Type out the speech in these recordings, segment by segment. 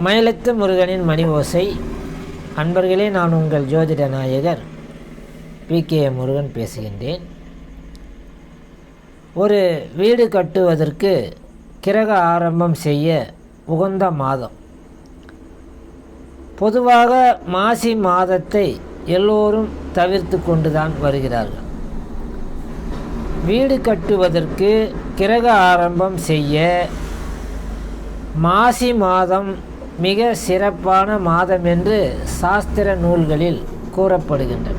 மயிலத்து முருகனின் மணி ஓசை. அன்பர்களே, நான் உங்கள் ஜோதிட நாயகர் PK முருகன் பேசுகின்றேன். ஒரு வீடு கட்டுவதற்கு கிரக ஆரம்பம் செய்ய உகந்த மாதம். பொதுவாக மாசி மாதத்தை எல்லோரும் தவிர்த்து கொண்டுதான் வருகிறார்கள். வீடு கட்டுவதற்கு கிரக ஆரம்பம் செய்ய மாசி மாதம் மிக சிறப்பான மாதம் என்று சாஸ்திர நூல்களில் கூறப்படுகின்றன.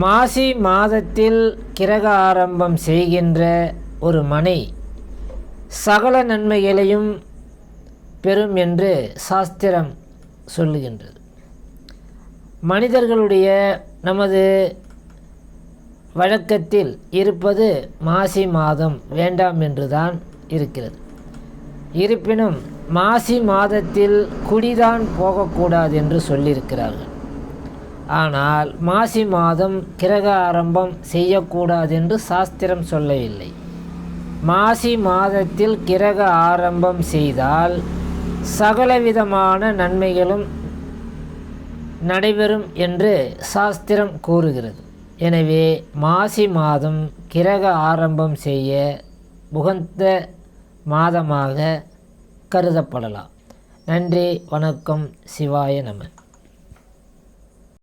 மாசி மாதத்தில் கிரக ஆரம்பம் செய்கின்ற ஒரு மனை சகல நன்மைகளையும் பெறும் என்று சாஸ்திரம் சொல்லுகின்றது. மனிதர்களுடைய நமது வழக்கத்தில் இருப்பது மாசி மாதம் வேண்டாம் என்றுதான் இருக்கிறது. இருப்பினும் மாசி மாதத்தில் குடிதான் போகக்கூடாது என்று சொல்லியிருக்கிறார்கள். ஆனால் மாசி மாதம் கிரக ஆரம்பம் செய்யக்கூடாது என்று சாஸ்திரம் சொல்லவில்லை. மாசி மாதத்தில் கிரக ஆரம்பம் செய்தால் சகலவிதமான நன்மைகளும் நடைபெறும் என்று சாஸ்திரம் கூறுகிறது. எனவே மாசி மாதம் கிரக ஆரம்பம் செய்ய உகந்த மாதமாக கருதப்படலாம். நன்றி, வணக்கம், சிவாய நம.